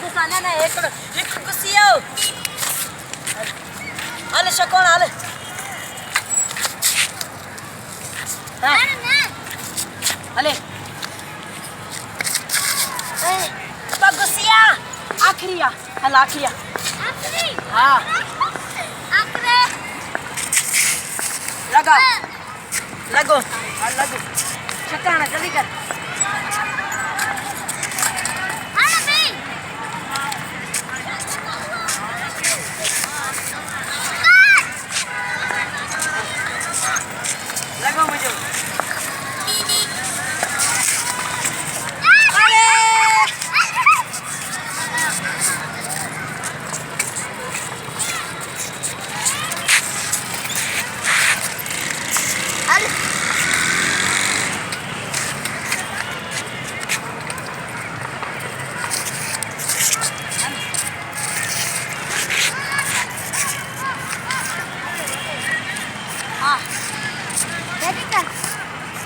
गुस्सा ना एक गुस्सियो हाल शकोण हाल हाले गुस्सिया आखिरिया हल आखिरिया हाँ लगा लगो लगो शकाना जल्दी कर लगो मुझे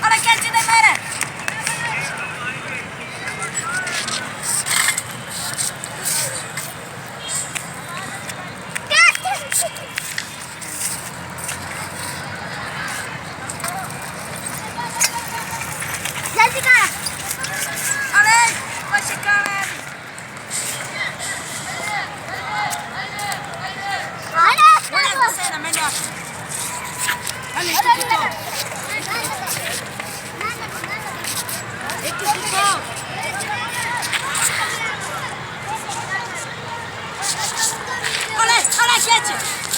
अरे कैची दे मेरे जल्दी कर अरे पछकाने अरे गुस्से ना मैं Olha, olha, gente!